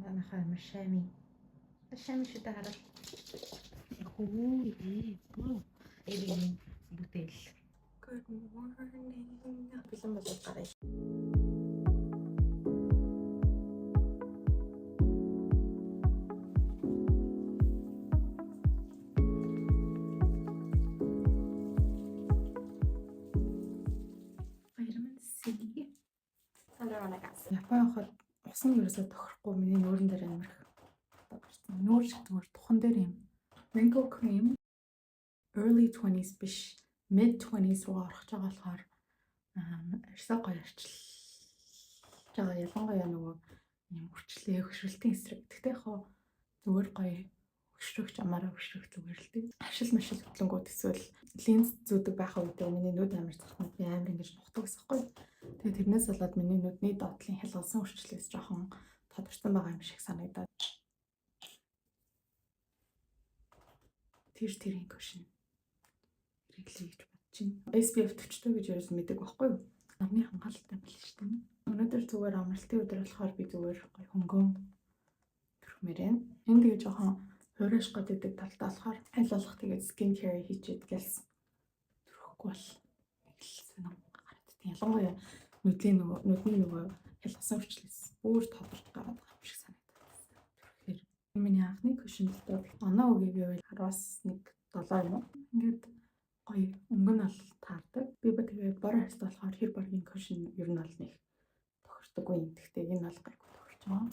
أنا خالد الشامي شو تعرف أخوي إلي بوتيل Good morning. بيسمى القرية Vitamin C. Япон хот усан ерөөсөө тохирохгүй миний нүүрэн дээр амирх. Нүүр шиг зүгээр тухан дээр юм. Wrinkle cream early 20s биш mid 20s руу орох гэж байгаа болохоор арьсаа гоё арчилж байгаа. Ялангуяа нөгөө юм хүрчлээ хөшрөлтийн эсрэг. Гэхдээ яг зүгээр гоё хөшрөгч амаараа хөшрөх зүгээр л дээ. Ашил машил хөтлөнгүүд эсвэл линз зүүдэг байхаа үедээ миний нүд амар захнаад би амар ингэж нухдаг гэсэн хэвгүй. Тэгээ тэрнээс болоод миний нүдний доотлын хялгалсан хүрчлээс жоохон тодорсон байгаа юм шиг санагдаад. Тэр инкошн хэрэглэе гэж бодож байна. SPF 40 гэж ерөөс мэддэг байхгүй юу? Нарны хангалттай байл шүү дээ. Өнөөдөр зүгээр амралтын өдөр болохоор би зүгээр гоё хөнгөн төрхмээр байна. Энд тэгээ жоохон хуурайш гот гэдэг талтай болохоор аль болох тэгээд skin care хийчихэд гэлсэн. Төрөхгүй бол нэг л сонирм гараад тийм. Ялангуяа нүдний нөгөө хялгасан хүрчлээс бүр тодорч гараад байгаа юм шиг санагдаад. Тэгэхээр миний анхны кушн дээр оноо үгийг байвал 10-аас 1-7 юм. Ингээд гоё өнгө нь бол таардаг. Би ба тэгээд бор харьцаа болохоор хэр баргийн кушн ер нь бол нэг тохирдоггүй юм. Гэхдээ энэ бол гайгүй тохирч байгаа.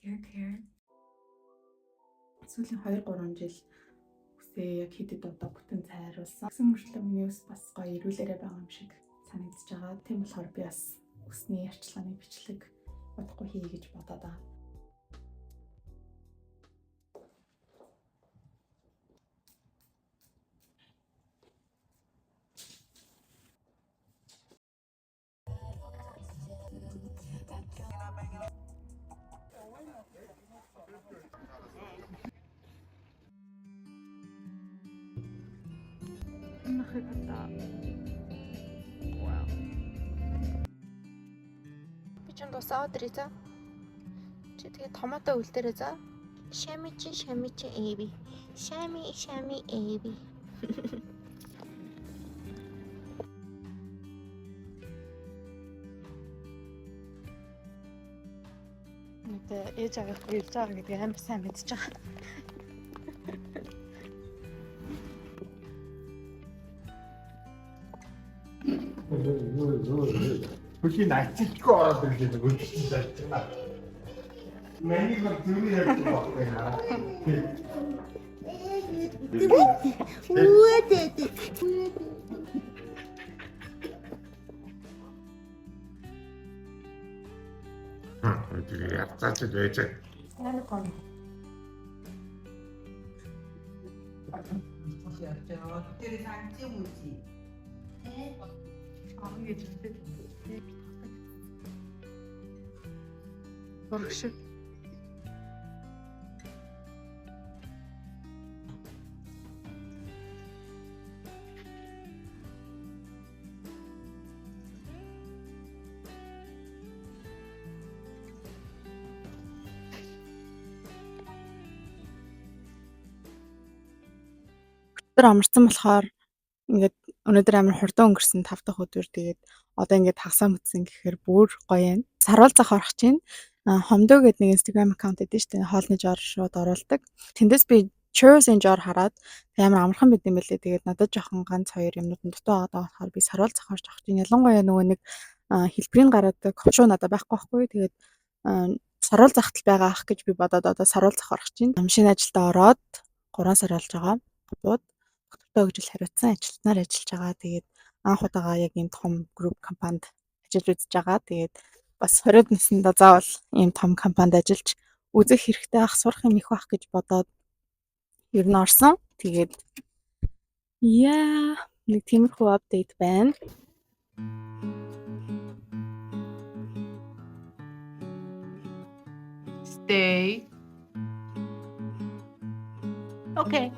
Тэгээд hair care сүүлийн 2-3 жил үсээ яг хидэд одоо бүтэн цайруулсан. Гэсэн мөрчлөө миний ус бас гоё ирүүлээрээ байгаа юм шиг санагдаж байгаа. Тийм болохоор би бас үсний арчилгааны бичлэг бодохгүй хий гэж бодоод байгаа. Nakikita. Wow. Би ч тусаа өдрий за. Чи тэгээ томатоо үлдээрээ за. Шами чи эби. Шами эби. Мэдээ ээж авах ирж байгаа гэдэг амар сайн мэдчихэж байгаа. Бүхий начилгүй ороод ирлээ өчтөн зарчна. Миний гол зүрх ярьж байгаа байна. Яцаач байж. Наад гоо. Тэр санчи мөчи. Амгийн жишээ. Боргш. Өдөр амарсан болохоор ингээд өнөөдөр амар хурдан өнгөрсөн 5 дахь өдөр тэгээд одоо ингээд хагасаа мэдсэн гэхээр бүр гоё юм. Саруулзах орох чинь Хомдоо гэдэг нэг Instagram аккаунт байдаг шүү дээ. Хоолны жор шууд оруулдаг. Тэндээс би churros-ын жор хараад амар амархан байд юм байлээ. Тэгээд надад жоохон ганц хоёр юмнууд нь дутуу байгаа болохоор би саруулзах орж авах чинь ялангуяа нөгөө нэг хэлбэрийн гаргадаг хошуу надад байхгүй байхгүй. Тэгээд саруулзахт л байгаа ах гэж би бодоод одоо саруулзах орох чинь. Шинэ ажилдаа ороод 3 сар болж байгаа. Бууд доктортой гэж хариуцсан ажилтнаар ажиллаж байгаа. Тэгээд анх удаага яг ийм том group компанид ажиллаж үзэж байгаа. Тэгээд бас 20-д наснда заавал ийм том компанид ажиллаж үзэх хэрэгтэй ах сурах юм их байх гэж бодоод ер нь орсон. Тэгээд яа, нэг тиймэрхүү апдейт байна. Stay. Okay.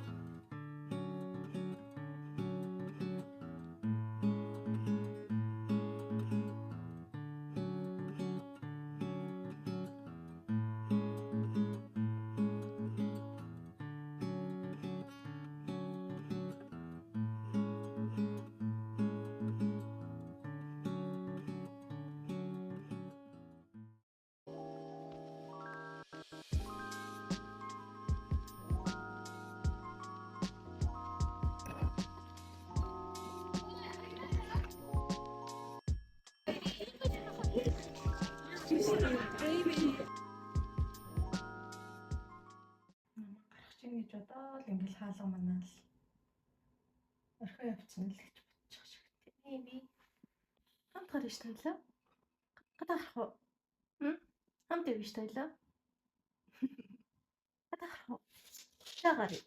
Гарах чинь гэж бодоод ингээл хаалга манаал. Орхио явчихна л гэж бодчих шиг. Maybe. Хамт гарч таалаа. Гадарх уу? Хамт явж таалаа. Гадарх уу? Жаагари.